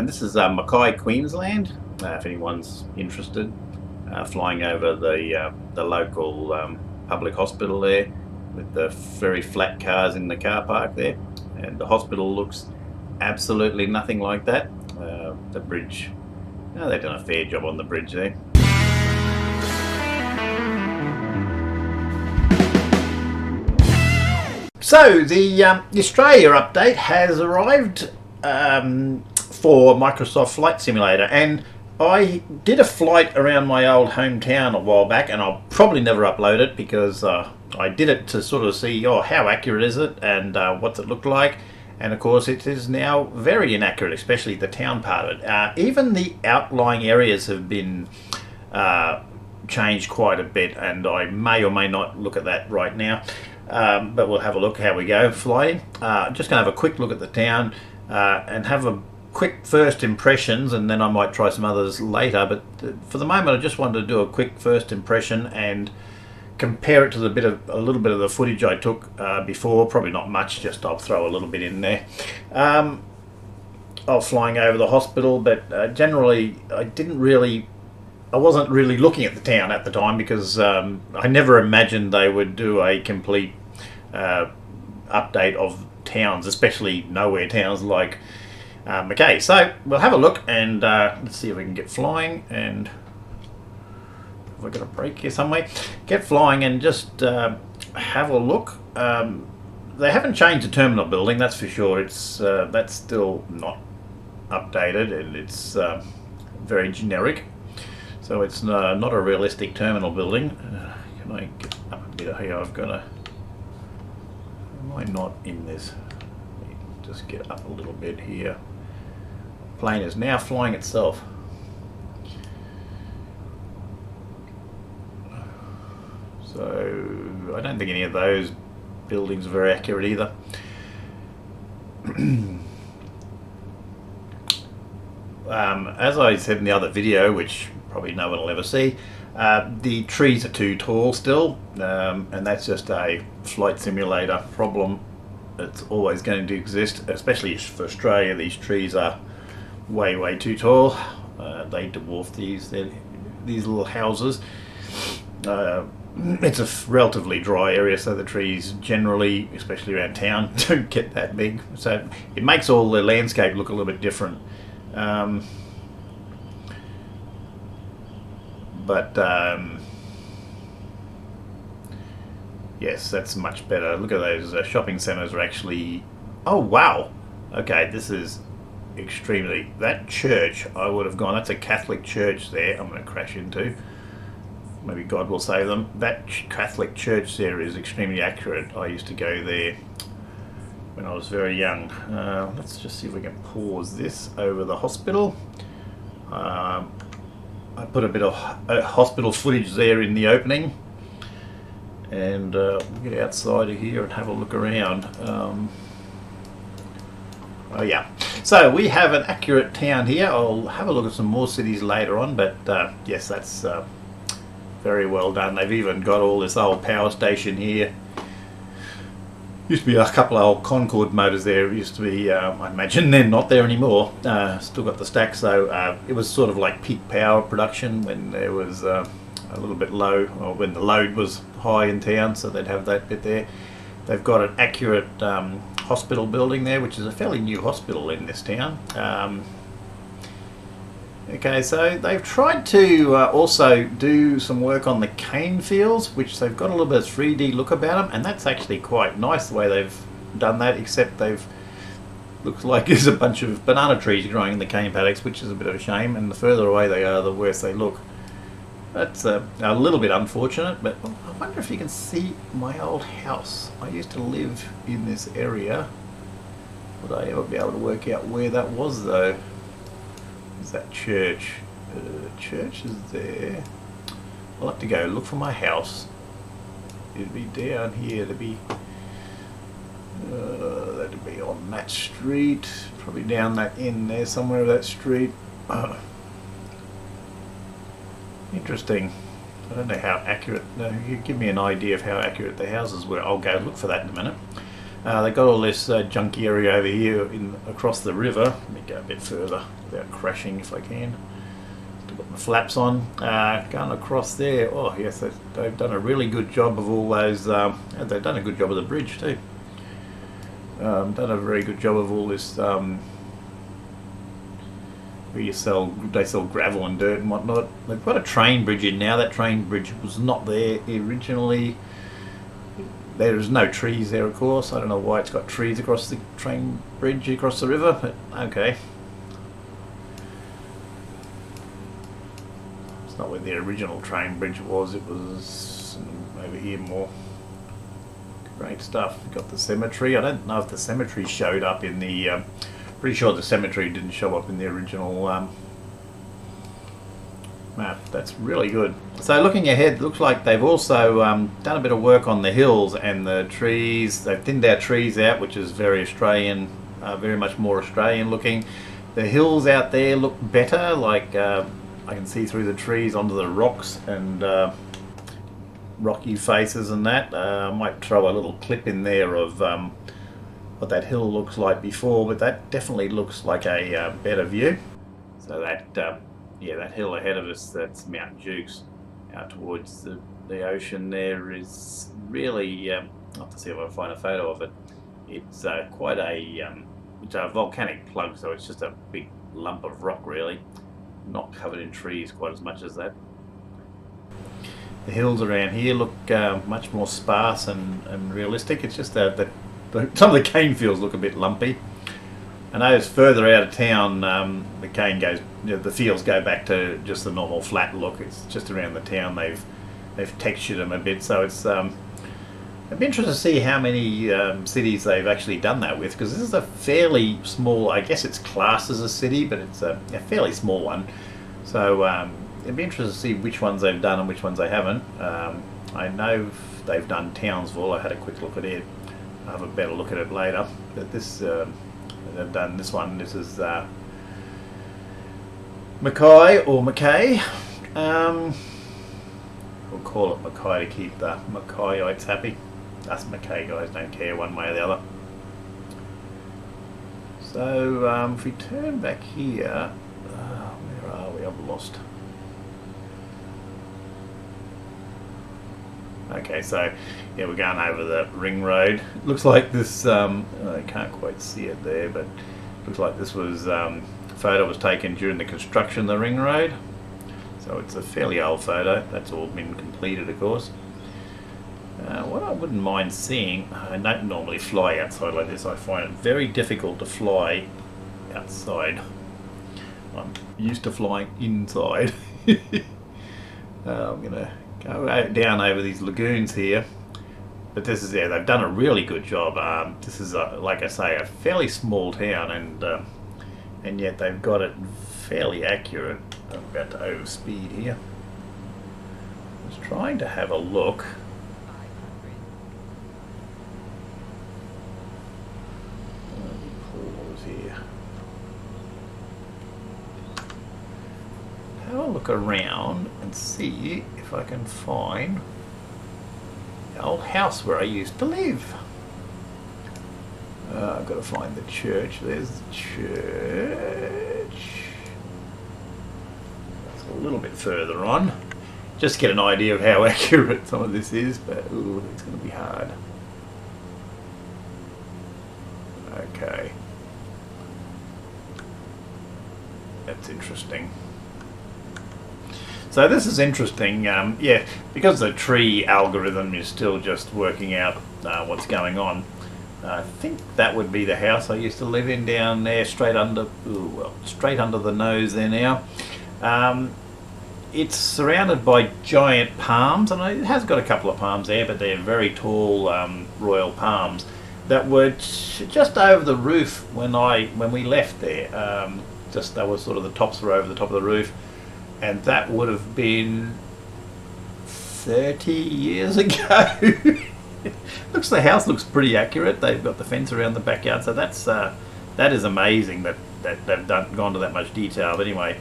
And this is Mackay, Queensland, if anyone's interested, flying over the local public hospital there with the very flat cars in the car park there. And the hospital looks absolutely nothing like that. The bridge, they've done a fair job on the bridge there. So the Australia update has arrived for Microsoft Flight Simulator, and I did a flight around my old hometown a while back, and I'll probably never upload it because I did it to sort of see, how accurate is it and what's it look like. And of course it is now very inaccurate, especially the town part of it. Even the outlying areas have been changed quite a bit, and I may or may not look at that right now. But we'll have a look how we go flying. Just going to have a quick look at the town and have a quick first impressions, and then I might try some others later. But for the moment, I just wanted to do a quick first impression and compare it to a little bit of the footage I took before. Probably not much, just I'll throw a little bit in there. Of flying over the hospital, but generally I wasn't really looking at the town at the time because I never imagined they would do a complete update of towns, especially nowhere towns like Mackay. So we'll have a look and let's see if we can get flying, and have I got a break here somewhere? Get flying and just have a look. They haven't changed the terminal building, that's for sure. It's that's still not updated, and it's very generic. So it's not a realistic terminal building. Can I get up a bit here? Am I not in this? Let me just get up a little bit here. Plane is now flying itself. So I don't think any of those buildings are very accurate either. As I said in the other video, which probably no one will ever see, the trees are too tall still, and that's just a flight simulator problem. It's always going to exist, especially for Australia. These trees are way too tall. They dwarf these little houses. It's a relatively dry area, so the trees generally, especially around town, don't get that big. So it makes all the landscape look a little bit different. Yes, that's much better. Look at those shopping centres are actually... Oh, wow! Okay, this is extremely... That church, I would have gone... That's a Catholic church there I'm going to crash into. Maybe God will save them. That Catholic church there is extremely accurate. I used to go there when I was very young. Let's just see if we can pause this over the hospital. I put a bit of hospital footage there in the opening, and we'll get outside of here and have a look around. Oh yeah, so we have an accurate town here. I'll have a look at some more cities later on, but yes, that's very well done. They've even got all this old power station here. Used to be a couple of old Concorde motors there. It used to be, I imagine they're not there anymore. Still got the stacks, so it was sort of like peak power production when there was a little bit low, or when the load was high in town, so they'd have that bit there. They've got an accurate hospital building there, which is a fairly new hospital in this town. Okay, so they've tried to also do some work on the cane fields, which they've got a little bit of 3D look about them, and that's actually quite nice the way they've done that, except looks like there's a bunch of banana trees growing in the cane paddocks, which is a bit of a shame, and the further away they are, the worse they look. That's a little bit unfortunate, but I wonder if you can see my old house. I used to live in this area. Would I ever be able to work out where that was, though? Is that church? Church is there. I'll have to go look for my house. It'd be down here. That'd be on that street. Probably down that in there somewhere of that street. Interesting. I don't know how accurate. No, you give me an idea of how accurate the houses were. I'll go look for that in a minute. They've got all this junky area over here across the river. Let me go a bit further without crashing if I can. Still got my flaps on. Going across there. Oh yes, they've done a really good job of all those. They've done a good job of the bridge too. Done a very good job of all this. Where they sell gravel and dirt and whatnot. They've got a train bridge in now. That train bridge was not there originally. There is no trees there, of course. I don't know why it's got trees across the train bridge across the river, but okay. It's not where the original train bridge was. It was over here more. Great stuff. We've got the cemetery. I don't know if the cemetery showed up in the... pretty sure the cemetery didn't show up in the original map. That's really good. So looking ahead, it looks like they've also done a bit of work on the hills and the trees. They've thinned our trees out, which is very Australian, very much more Australian looking. The hills out there look better, like I can see through the trees onto the rocks and rocky faces and that. I might throw a little clip in there of what that hill looks like before, but that definitely looks like a better view. So that yeah, that hill ahead of us, that's Mount Jukes out towards the ocean there, is really I'll have to see if I can find a photo of it. It's quite it's a volcanic plug, so it's just a big lump of rock really, not covered in trees quite as much as that. The hills around here look much more sparse and realistic. It's just that some of the cane fields look a bit lumpy. I know it's further out of town, the cane goes, the fields go back to just the normal flat look. It's just around the town they've textured them a bit. So it's I'd be interested to see how many cities they've actually done that with, because this is a fairly small. I guess it's classed as a city, but it's a fairly small one. So it'd be interesting to see which ones they've done and which ones they haven't. I know they've done Townsville. I had a quick look at it. I'll have a better look at it later. But this, they've done this one. This is Mackay or Mackay. We'll call it Mackay to keep the Mackayites happy. Us Mackay guys don't care one way or the other. So if we turn back here, where are we? I've lost. Okay, so yeah, we're going over the ring road. It looks like this, I can't quite see it there, but it looks like this was, photo was taken during the construction of the ring road. So it's a fairly old photo. That's all been completed, of course. What I wouldn't mind seeing, I don't normally fly outside like this. I find it very difficult to fly outside. I'm used to flying inside. I'm going to go down over these lagoons here, but this is they've done a really good job. This is like I say, a fairly small town, and yet they've got it fairly accurate. I'm about to overspeed here. I was trying to have a look. Pause here. Have a look around and see if I can find the old house where I used to live. I've got to find the church. There's the church. That's a little bit further on. Just get an idea of how accurate some of this is, but ooh, it's going to be hard. Okay. That's interesting. So this is interesting, yeah, because the tree algorithm is still just working out what's going on. I think that would be the house I used to live in down there, straight under the nose there now. It's surrounded by giant palms, and it has got a couple of palms there, but they're very tall royal palms that were just over the roof when we left there. Just they were sort of the tops were over the top of the roof. And that would have been 30 years ago. The house looks pretty accurate. They've got the fence around the backyard, so that is amazing that they've gone to that much detail. But anyway,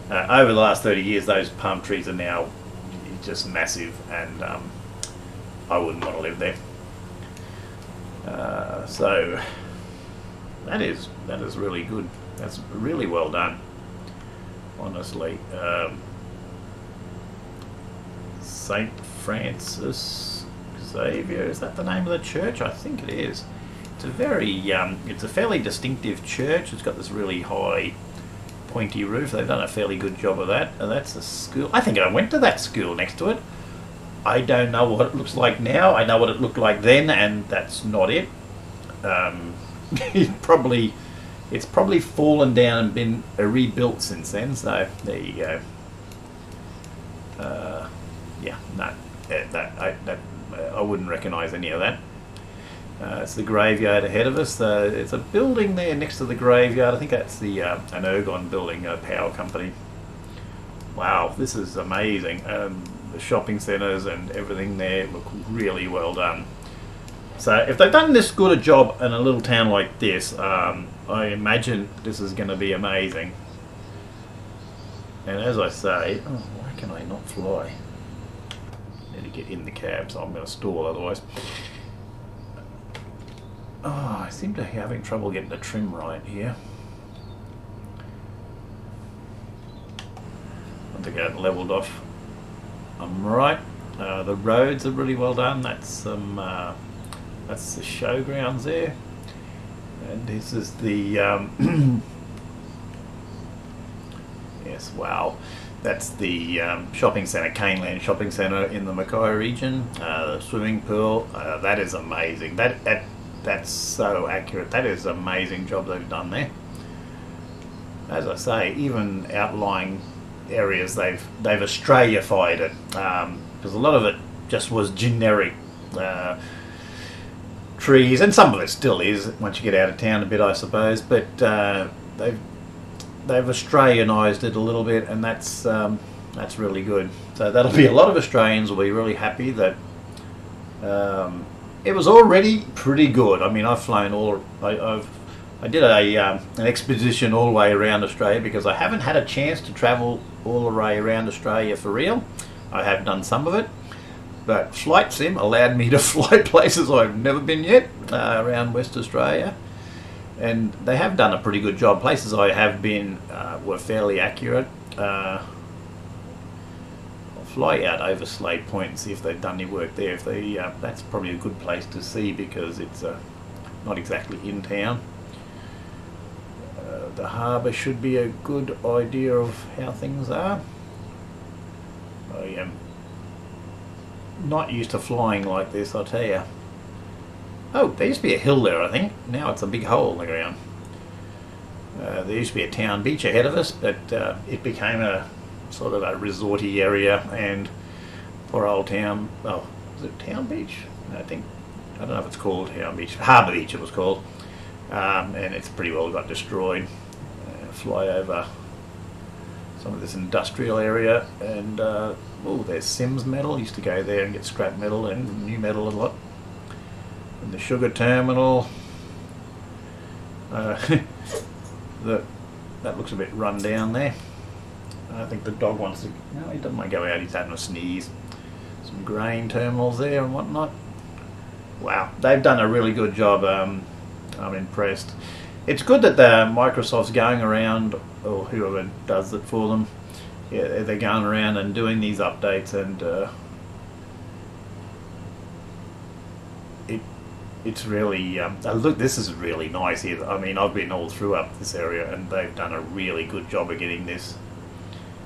over the last 30 years, those palm trees are now just massive, and I wouldn't want to live there. So that is really good. That's really well done, honestly. Saint Francis Xavier, is that the name of the church? I think it is. It's a it's a fairly distinctive church. It's got this really high, pointy roof. They've done a fairly good job of that. And that's a school. I think I went to that school next to it. I don't know what it looks like now. I know what it looked like then, and that's not it. It's probably fallen down and been rebuilt since then. So there you go. Yeah, no, I wouldn't recognise any of that. It's the graveyard ahead of us. It's a building there next to the graveyard. I think that's the an Ergon building, a power company. Wow, this is amazing. The shopping centres and everything there look really well done. So if they've done this good a job in a little town like this, I imagine this is going to be amazing. And as I say, why can I not fly? I need to get in the cab, so I'm going to stall otherwise. I seem to be having trouble getting the trim right here. I think I levelled off. I'm right. The roads are really well done. That's the showgrounds there, and this is the yes, wow, that's the shopping centre, Caneland Shopping Centre in the Mackay region. The swimming pool, that is amazing. That's so accurate. That is an amazing job they've done there. As I say, even outlying areas they've Australia-fied it, because a lot of it just was generic trees, and some of it still is once you get out of town a bit, I suppose. But they've Australianised it a little bit, and that's really good. So that'll be a lot of Australians will be really happy that. It was already pretty good. I mean, I've flown I did an expedition all the way around Australia because I haven't had a chance to travel all the way around Australia for real. I have done some of it, but Flight Sim allowed me to fly places I've never been yet around West Australia, and they have done a pretty good job. Places I have been were fairly accurate. Fly out over Slade Point and see if they've done any work there. If they, that's probably a good place to see because it's not exactly in town. The harbour should be a good idea of how things are. I am not used to flying like this, I'll tell you. Oh, there used to be a hill there, I think. Now it's a big hole in the ground. There used to be a town beach ahead of us, but it became a sort of a resorty area, and poor old town. Oh, is it Town Beach? I don't know if it's called Town Beach. Harbour Beach it was called, and it's pretty well got destroyed. Fly over some of this industrial area, and there's Sims Metal. Used to go there and get scrap metal and new metal a lot. And the sugar terminal. That looks a bit run down there. I think the dog wants to. No, he doesn't want to go out. He's having a sneeze. Some grain terminals there and whatnot. Wow, they've done a really good job. I'm impressed. It's good that Microsoft's going around, or whoever does it for them. Yeah, they're going around and doing these updates, and it's really. Look, this is really nice here. I mean, I've been all through up this area, and they've done a really good job of getting this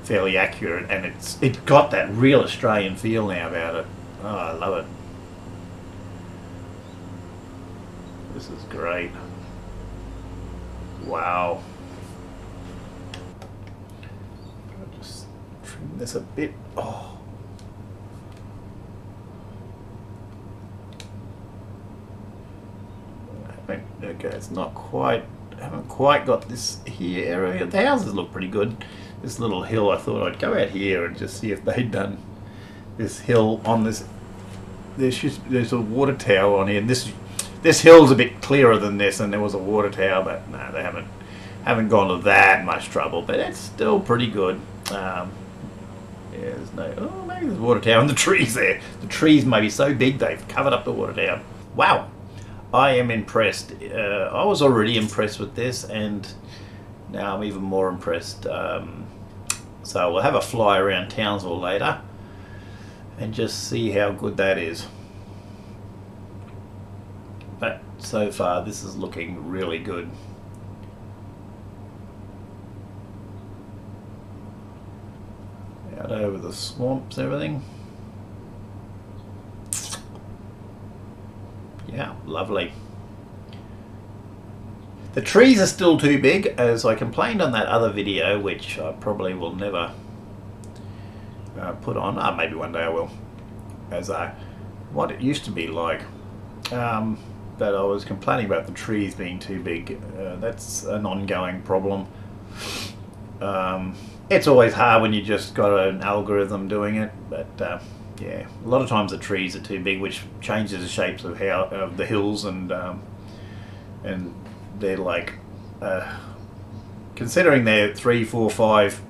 fairly accurate, and it's got that real Australian feel now about it. Oh, I love it. This is great. Wow. I'll just trim this a bit. Oh. Okay, it's not quite. I haven't quite got this here area. The houses look pretty good. This little hill, I thought I'd go out here and just see if they'd done this hill on this. There's a water tower on here, and this hill's a bit clearer than this, and there was a water tower, but no, they haven't gone to that much trouble. But it's still pretty good. Yeah, there's no. Oh, maybe there's a water tower and the trees there. The trees may be so big they've covered up the water tower. Wow. I am impressed. I was already impressed with this, and now I'm even more impressed. So we'll have a fly around Townsville later and just see how good that is. But so far this is looking really good. Out over the swamps, everything. Yeah, lovely. The trees are still too big, as I complained on that other video, which I probably will never put on. Maybe one day I will. As what it used to be like. But I was complaining about the trees being too big. That's an ongoing problem. It's always hard when you just got an algorithm doing it, but yeah, a lot of times the trees are too big, which changes the shapes of the hills, and they're like, considering they're 3, 4, 5,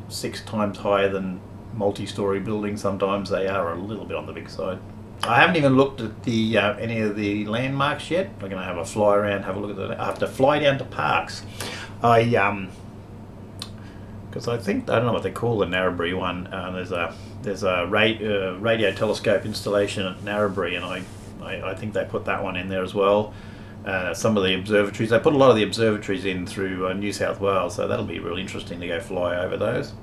6 times higher than multi-story buildings, sometimes they are a little bit on the big side. I haven't even looked at the any of the landmarks yet. I'm going to have a fly around, have a look at that. I have to fly down to Parks. Because I think, I don't know what they call the Narrabri one. There's a radio telescope installation at Narrabri, and I think they put that one in there as well. Some of the observatories, they put a lot of the observatories in through New South Wales, so that'll be really interesting to go fly over those.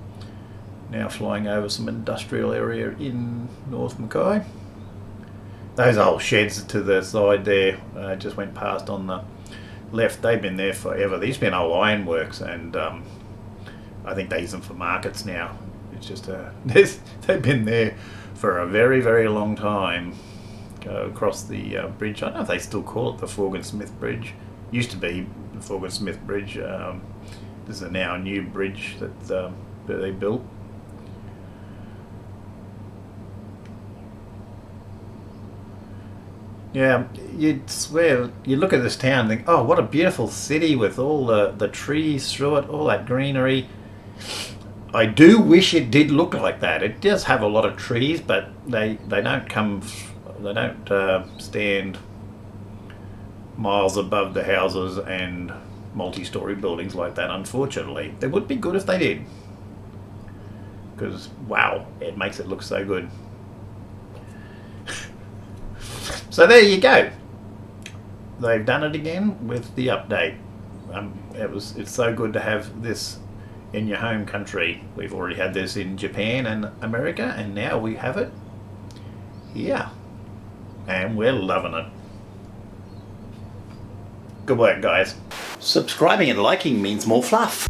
Now flying over some industrial area in North Mackay. Those old sheds to the side there, just went past on the left. They've been there forever. These have been old ironworks, and I think they use them for markets now. It's just they've been there for a very, very long time. Go across the bridge. I don't know if they still call it the Forgan-Smith Bridge. Used to be the Forgan-Smith Bridge. This is now a new bridge that they built. Yeah, you'd swear, you look at this town and think, oh, what a beautiful city with all the trees through it, all that greenery. I do wish it did look like that. It does have a lot of trees, but they don't stand miles above the houses and multi-story buildings like that, unfortunately. It would be good if they did, because wow, it makes it look so good. So there you go. They've done it again with the update. It's so good to have this in your home country. We've already had this in Japan and America, and now we have it here, and we're loving it. Good work, guys. Subscribing and liking means more fluff.